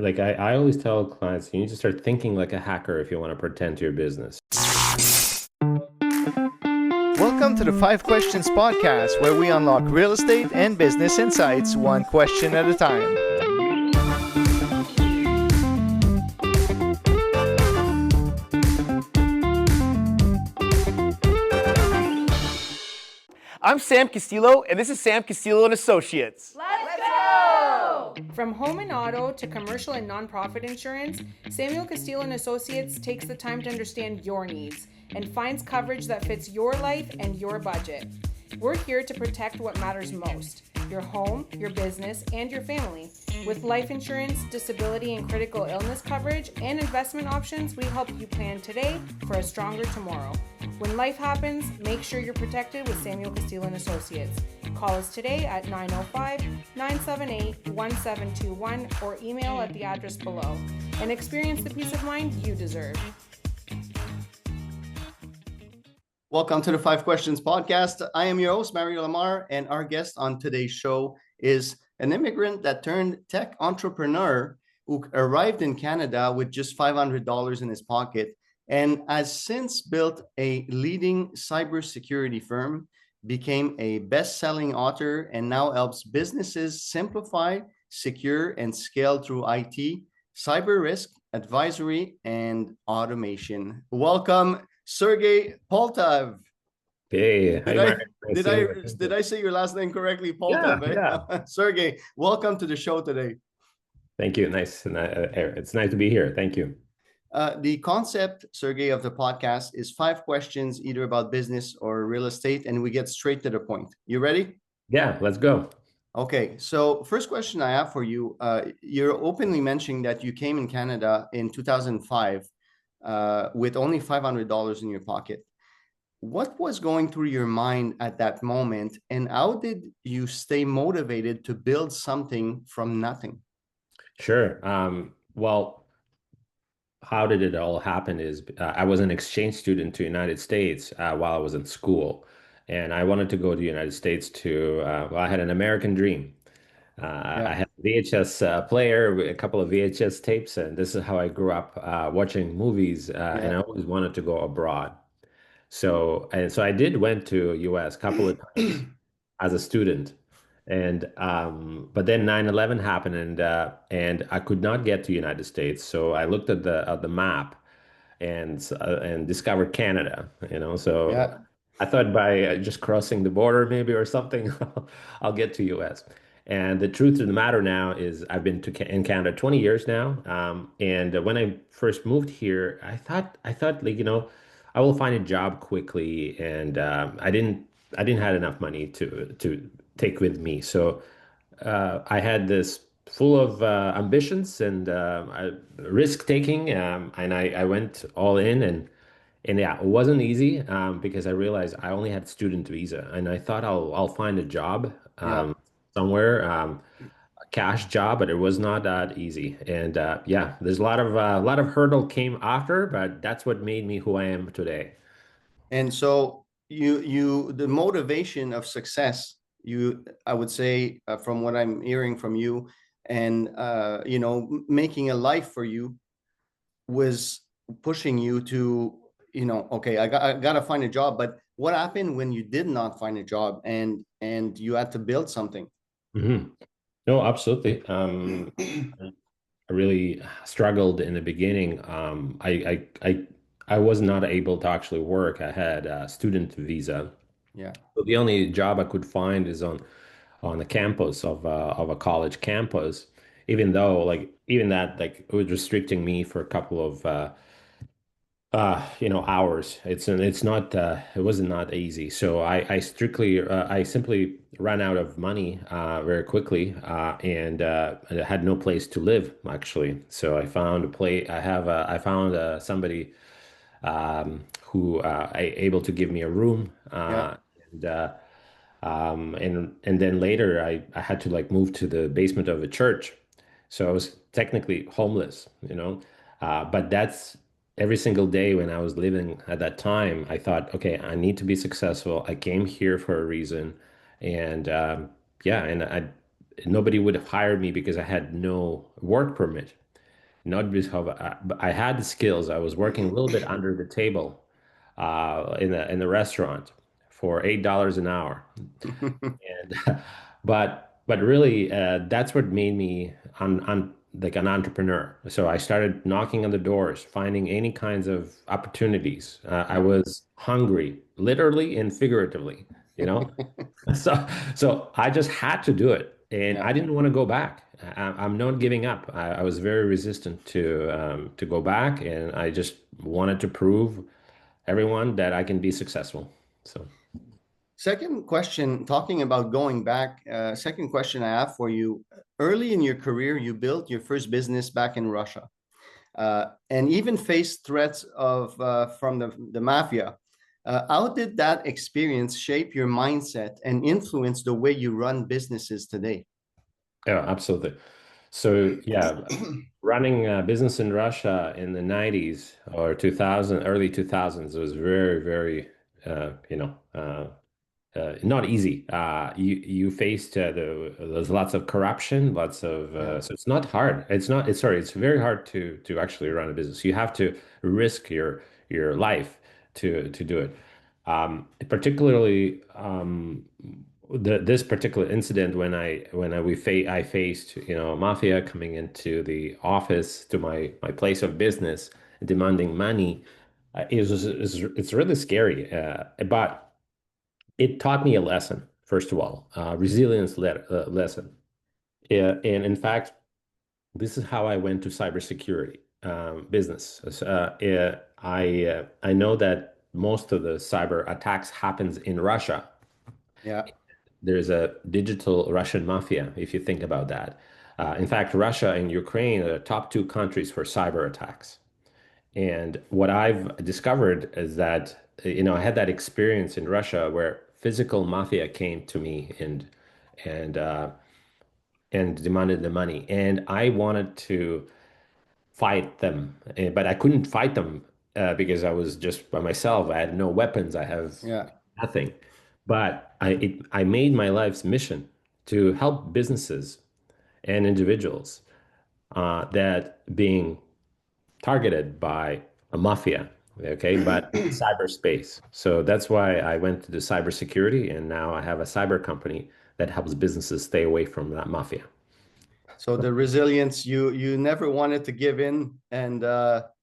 Like I always tell clients, you need to start thinking like a hacker if you want to pretend to your business. Welcome to the Five Questions podcast, where we unlock real estate and business insights one question at a time. I'm Sam Castillo, and this is Sam Castillo and Associates. Let's go! From home and auto to commercial and nonprofit insurance, Samuel Castillo and Associates takes the time to understand your needs and finds coverage that fits your life and your budget. We're here to protect what matters most: your home, your business, and your family. With life insurance, disability and critical illness coverage, and investment options, we help you plan today for a stronger tomorrow. When life happens, make sure you're protected with Samuel Castillo and Associates. Call us today at 905-978-1721 or email at the address below and experience the peace of mind you deserve. Welcome to the Five Questions podcast. I am your host, Mario Lamar, and our guest on today's show is an immigrant that turned tech entrepreneur who arrived in Canada with just $500 in his pocket and has since built a leading cybersecurity firm, became a best-selling author, and now helps businesses simplify, secure, and scale through IT, cyber risk, advisory, and automation. Welcome, Sergey Poltev. Hey, hi, Mark. Nice seeing you. Did I say your last name correctly, Poltev? Yeah. Sergey, welcome to the show today. Thank you. Nice. It's nice to be here. Thank you. The concept, Sergey, of the podcast is 5 questions, either about business or real estate, and we get straight to the point. You ready? Yeah, let's go. Okay, so first question I have for you, you're openly mentioning that you came in Canada in 2005 with only $500 in your pocket. What was going through your mind at that moment, and how did you stay motivated to build something from nothing? Sure. Well, how did it all happen is I was an exchange student to United States while I was in school. And I wanted to go to the United States well, I had an American dream. I had a VHS player, a couple of VHS tapes, and this is how I grew up watching movies. And I always wanted to go abroad. So I did went to US a couple of times as a student. And but then 9/11 happened, and I could not get to United States. So I looked at the map and discovered Canada, So I thought by just crossing the border maybe or something, I'll get to US. And the truth of the matter now is I've been in Canada 20 years now. And when I first moved here, I thought like, I will find a job quickly, and I didn't have enough money to take with me. So I had this full of ambitions and risk taking, and I went all in, and yeah, it wasn't easy because I realized I only had student visa, and I thought I'll find a job somewhere, a cash job, but it was not that easy. And yeah, there's a lot of hurdle came after, but that's what made me who I am today. And so the motivation of success, I would say, from what I'm hearing from you, and making a life for you was pushing you to, okay, I got to find a job. But what happened when you did not find a job and you had to build something? No, absolutely. I really struggled in the beginning. I was not able to actually work. I had a student visa. Yeah. So the only job I could find is on the campus of a college campus, even though even that it was restricting me for a couple of hours. It was not easy. So I simply ran out of money very quickly, and I had no place to live actually. So I found a place. I found somebody who able to give me a room, and and then later I had to move to the basement of a church, so I was technically homeless, but that's every single day when I was living at that time. I thought, okay, I need to be successful. I came here for a reason, and yeah, and nobody would have hired me because I had no work permit. not because I had the skills. I was working a little bit under the table in the restaurant for $8 an hour. And but really, that's what made me on like an entrepreneur. So I started knocking on the doors, finding any kinds of opportunities. I Yeah. was hungry, literally and figuratively, you know. So I just had to do it, and Yeah. I didn't want to go back. I'm not giving up. I was very resistant to go back, and I just wanted to prove everyone that I can be successful. So. Second question, talking about going back, second question I have for you. Early in your career, you built your first business back in Russia, and even faced threats of from the mafia. How did that experience shape your mindset and influence the way you run businesses today? Yeah, absolutely. So yeah, running a business in Russia in the 90s or 2000, early 2000s was very, very, not easy. You faced there's lots of corruption, lots of Yeah. so it's not hard. It's not. It's sorry. It's very hard to actually run a business. You have to risk your life to do it. Particularly this particular incident when I faced mafia coming into the office to my place of business demanding money. It's really scary. But it taught me a lesson, first of all, resilience lesson. And in fact, this is how I went to cybersecurity business. I know that most of the cyber attacks happens in Russia. Yeah. There's a digital Russian mafia, if you think about that. In fact, Russia and Ukraine are the top two countries for cyber attacks. And what I've discovered is that, I had that experience in Russia where physical mafia came to me and uh, and demanded the money, and I wanted to fight them, but I couldn't fight them because I was just by myself. I had no weapons. I have Yeah. nothing. But I made my life's mission to help businesses and individuals that being targeted by a mafia, okay, but in cyberspace. So that's why I went to the cybersecurity, and now I have a cyber company that helps businesses stay away from that mafia. So the resilience, you never wanted to give in, and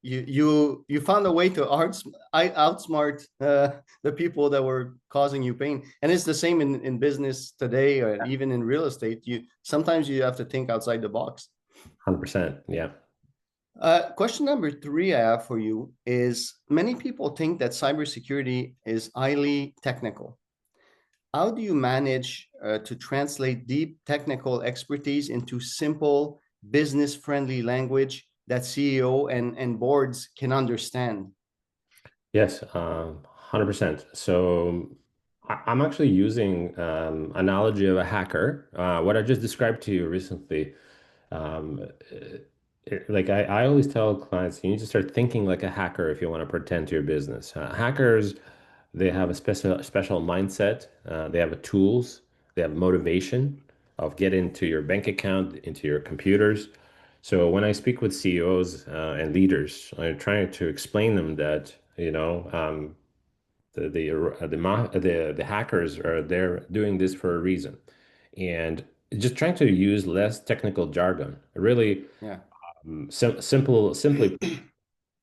you found a way to outsmart the people that were causing you pain. And it's the same in business today, or even in real estate. You sometimes you have to think outside the box. 100%. Yeah. Question number three I have for you is: many people think that cybersecurity is highly technical. How do you manage to translate deep technical expertise into simple, business-friendly language that CEO and boards can understand? Yes, 100%. So I'm actually using analogy of a hacker. What I just described to you recently, like I always tell clients, you need to start thinking like a hacker if you want to pretend to your business. Hackers, they have a special mindset. They have tools. They have motivation of get into your bank account, into your computers. So when I speak with CEOs and leaders, I'm trying to explain them that the hackers are there doing this for a reason, and just trying to use less technical jargon. Really Yeah. simply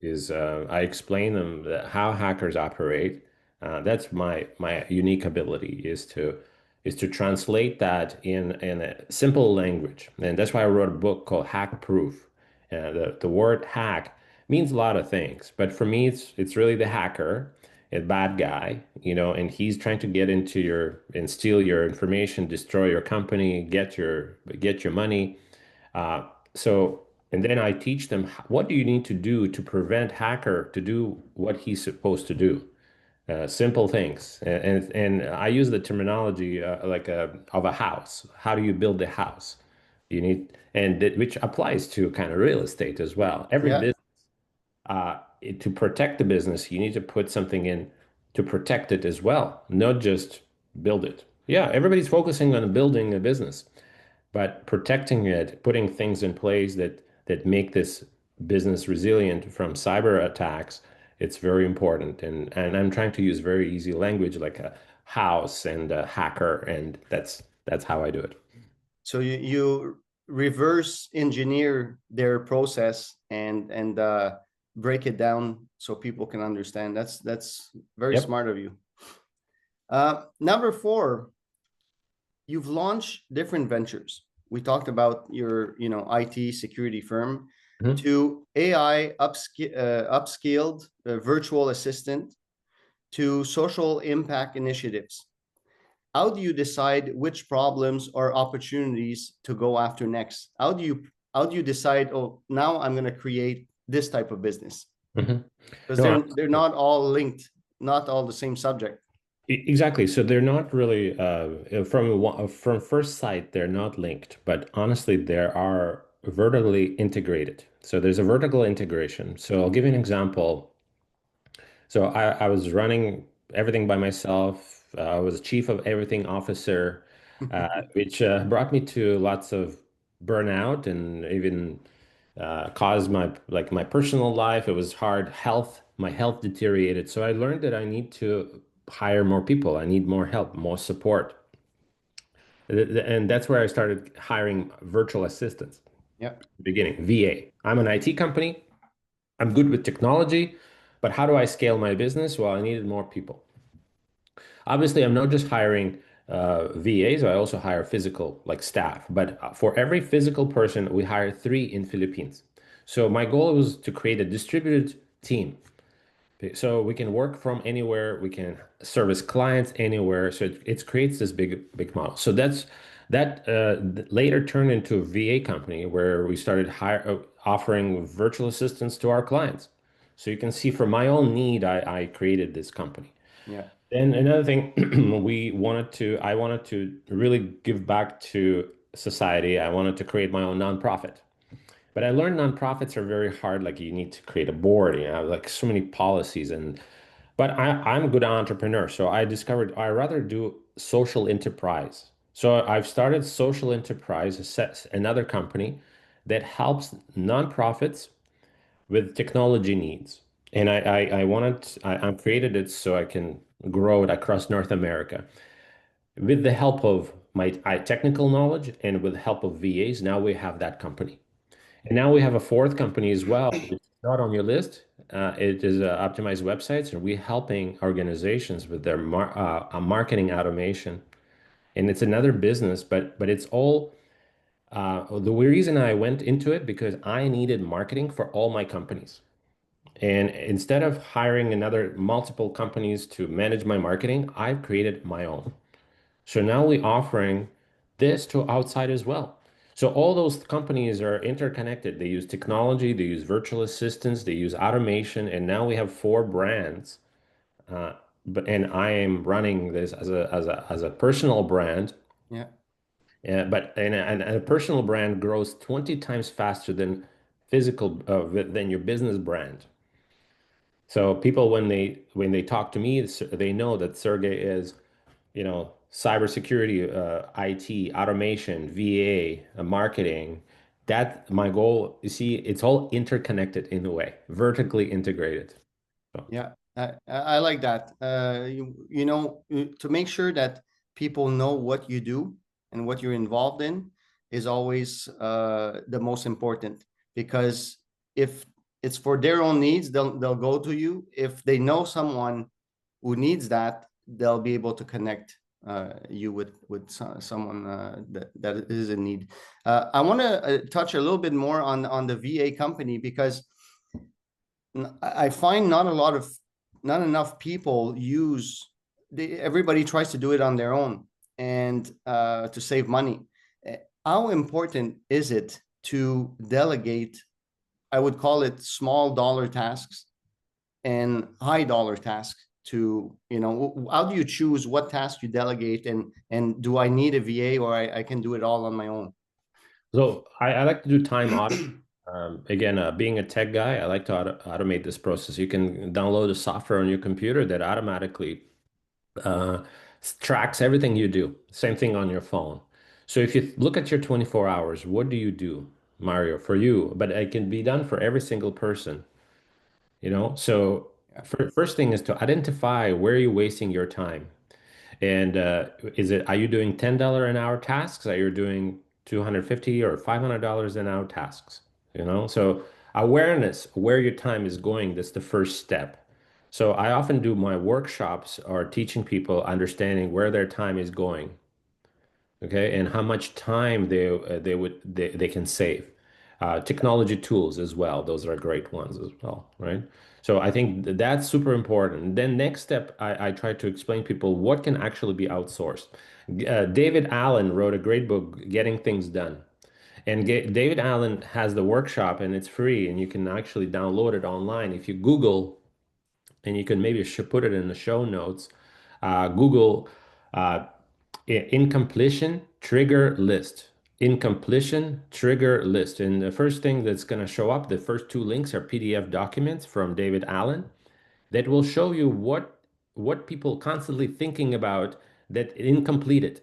is I explain them how hackers operate. That's my unique ability is to translate that in a simple language, and that's why I wrote a book called Hack Proof. The word hack means a lot of things, but for me, it's really the hacker, a bad guy, and he's trying to get into your and steal your information, destroy your company, get your money. Uh, so, and then I teach them what do you need to do to prevent hacker to do what he's supposed to do. Simple things, and I use the terminology of a house. How do you build a house? You need, which applies to kind of real estate as well. Every Yeah. business, to protect the business, you need to put something in to protect it as well, not just build it. Yeah, everybody's focusing on building a business, but protecting it, putting things in place that make this business resilient from cyber attacks, it's very important. And I'm trying to use very easy language like a house and a hacker, and that's how I do it. So you reverse engineer their process and break it down so people can understand. That's very Yep. smart of you. Number four, you've launched different ventures. We talked about your, IT security firm Mhm. to AI upscaled virtual assistant to social impact initiatives. How do you decide which problems or opportunities to go after next? How do you decide, oh, now I'm going to create this type of business? Mhm. Because No, they're not all linked, not all the same subject. exactly. So they're not really from first sight, they're not linked, but honestly, there are vertically integrated. So there's a vertical integration. So I'll give you an example. So I was running everything by myself. I was chief of everything officer, which brought me to lots of burnout and even caused my personal life. It was hard. My health deteriorated. So I learned that I need to hire more people. I need more help, more support. And that's where I started hiring virtual assistants. Yeah, Beginning, VA. I'm an IT company. I'm good with technology, but how do I scale my business? Well, I needed more people. Obviously, I'm not just hiring VAs, I also hire physical like staff. But for every physical person, we hire three in Philippines. So my goal was to create a distributed team. So we can work from anywhere, we can service clients anywhere. So it creates this big model. So that later turned into a VA company where we started offering virtual assistants to our clients. So you can see for my own need, I created this company. yeah, Then another thing, I wanted to really give back to society. I wanted to create my own nonprofit. But I learned nonprofits are very hard. Like you need to create a board, like so many policies. But I'm a good entrepreneur. So I discovered I rather do social enterprise. So I've started social enterprise, another company that helps nonprofits with technology needs. And I created it so I can grow it across North America. With the help of my technical knowledge and with the help of VAs, now we have that company. And now we have a fourth company as well, which is not on your list. It is Optimized Websites, and we're helping organizations with their marketing automation. And it's another business, but it's all the reason I went into it because I needed marketing for all my companies. And instead of hiring another multiple companies to manage my marketing, I've created my own. So now we're offering this to outside as well. So all those companies are interconnected. They use technology, they use virtual assistants, they use automation, and now we have four brands. Uh, and I am running this as a personal brand. yeah, And a personal brand grows 20 times faster than physical than your business brand. So people when they talk to me, they know that Sergey is cybersecurity, IT, automation, VA, marketing. That my goal, you see, it's all interconnected in a way, vertically integrated. So, yeah. I like that. To make sure that people know what you do and what you're involved in is always the most important, because if it's for their own needs, they'll go to you. If they know someone who needs that, they'll be able to connect you with someone that is in need. I want to touch a little bit more on the VA company, because I find not enough people use. Everybody tries to do it on their own and to save money. How important is it to delegate? I would call it small dollar tasks and high dollar tasks. How do you choose what task you delegate, and do I need a VA, or I can do it all on my own? so I like to do time audit. Again, being a tech guy, I like to automate this process. You can download a software on your computer that automatically uh, tracks everything you do. Same thing on your phone. So if you look at your 24 hours, what do you do? Mario, for you, but it can be done for every single person, you know? So Yeah. first thing is to identify where you're wasting your time. And are you doing $10 an hour tasks? Are you doing 250 or $500 an hour tasks? You know, so awareness, where your time is going, that's the first step. So I often do my workshops or teaching people understanding where their time is going, okay, and how much time they can save. Technology tools as well; those are great ones as well, right? So I think that's super important. Then next step, I try to explain people what can actually be outsourced. David Allen wrote a great book, Getting Things Done. And David Allen has the workshop and it's free and you can actually download it online. If you Google, and you can maybe put it in the show notes, Google uh, incompletion trigger list. Incompletion trigger list. And the first thing that's going to show up, the first two links are PDF documents from David Allen that will show you what people constantly thinking about that incompleted.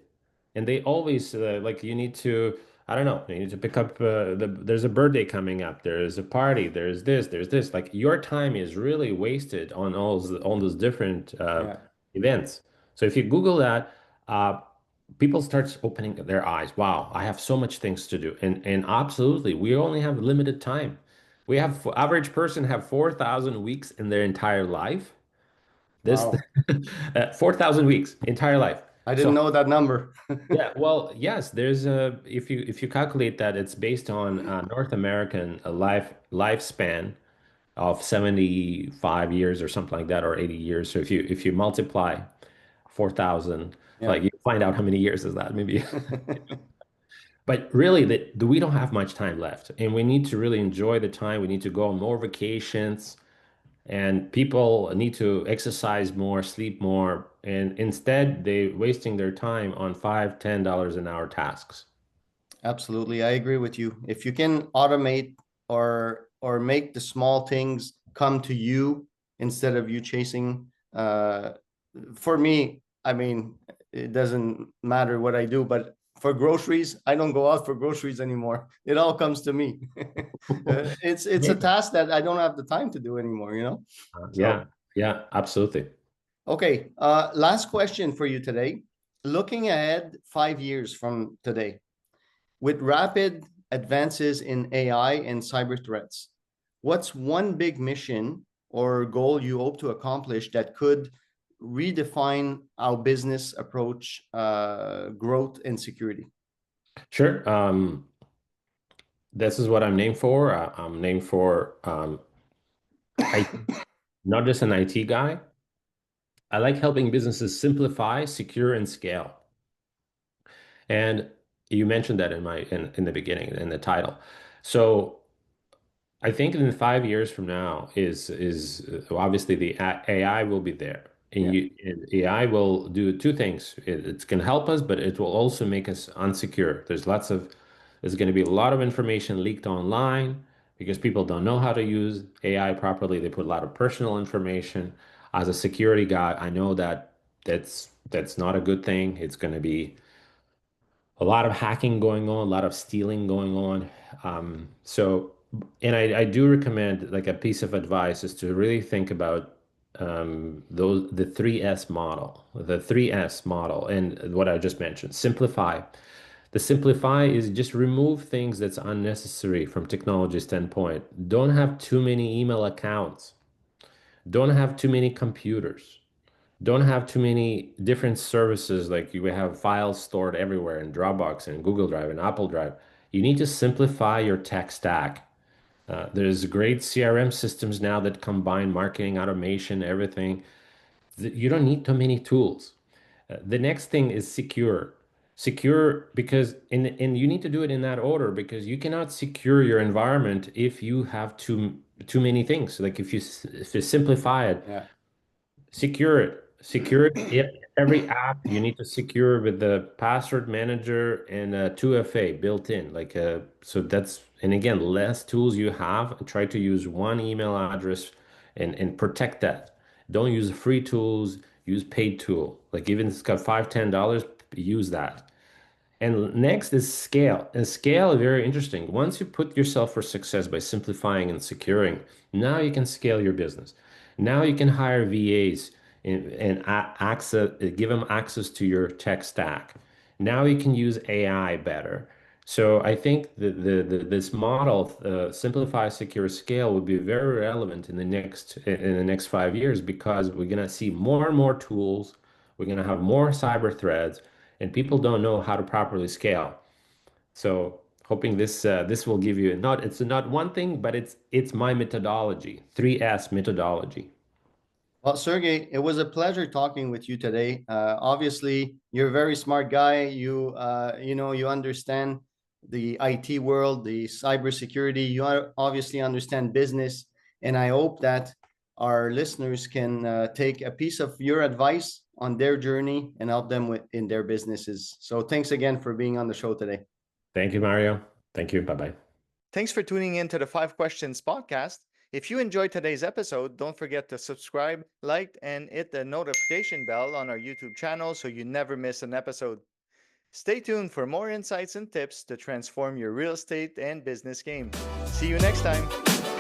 And they always like you need to, I don't know, you need to pick up there's a birthday coming up, there's a party, there's this. Like your time is really wasted on all those different Yeah. events. So if you Google that, uh, people start opening their eyes. Wow, I have so much things to do. And absolutely, we only have limited time. We have average person have 4,000 weeks in their entire life. This Wow. 4,000 weeks, entire life. I didn't So know that number. yeah, well, yes, there's a if you calculate that it's based on North American lifespan of 75 years or something like that or 80 years. So if you multiply 4,000, Yeah. like you find out how many years is that maybe. But really, we don't have much time left, and we need to really enjoy the time. We need to go on more vacations, and people need to exercise more, sleep more, and instead they wasting their time on $5, $10 an hour tasks. Absolutely, I agree with you. If you can automate or make the small things come to you instead of you chasing, for me, I mean, it doesn't matter what I do, but for groceries, I don't go out for groceries anymore. It all comes to me. It's a Yeah. task that I don't have the time to do anymore, you know? Yeah, So, yeah, absolutely. okay, last question for you today. Looking ahead 5 years from today, with rapid advances in AI and cyber threats, what's one big mission or goal you hope to accomplish that could redefine our business approach, growth and security? Sure. This is what I'm named for. I'm named for I not just an IT guy. I like helping businesses simplify, secure, and scale. And you mentioned that in the beginning, in the title. So I think in 5 years from now is obviously the AI will be there, Yeah, and AI will do two things. It can help us, but it will also make us unsecure. There's going to be a lot of information leaked online because people don't know how to use AI properly. They put a lot of personal information. As a security guy, I know that that's not a good thing. It's going to be a lot of hacking going on, a lot of stealing going on. So, and I do recommend like a piece of advice is to really think about the 3S model, and what I just mentioned. Simplify. The simplify is just remove things that's unnecessary from technology standpoint. Don't have too many email accounts. Don't have too many computers. Don't have too many different services like you have files stored everywhere in Dropbox and Google Drive and Apple Drive. You need to simplify your tech stack. There's great CRM systems now that combine marketing, automation, everything. You don't need too many tools. The next thing is secure. Secure because and you need to do it in that order because you cannot secure your environment if you have too many things. Like if you simplify it, yeah, secure it. Secure it. Every app you need to secure with the password manager and 2FA built in. So that's, and again, less tools you have, try to use one email address and protect that. Don't use free tools, use paid tool. Like even if it's got $5, $10, use that. And next is scale. And scale is very interesting. Once you put yourself for success by simplifying and securing, now you can scale your business. Now you can hire VAs and give them access to your tech stack. Now you can use AI better. So I think this model, simplify, secure, scale, will be very relevant in the next 5 years because we're gonna see more and more tools. We're gonna have more cyber threats, and people don't know how to properly scale. So hoping this will give you it's not one thing, but it's my methodology, 3S methodology. Well, Sergey, it was a pleasure talking with you today. Obviously, you're a very smart guy. You understand the IT world, the cybersecurity. You obviously understand business, and I hope that our listeners can take a piece of your advice on their journey and help them in their businesses. So, thanks again for being on the show today. Thank you, Mario. Thank you. Bye-bye. Thanks for tuning in to the 5 Questions podcast. If you enjoyed today's episode, don't forget to subscribe, like, and hit the notification bell on our YouTube channel so you never miss an episode. Stay tuned for more insights and tips to transform your real estate and business game. See you next time.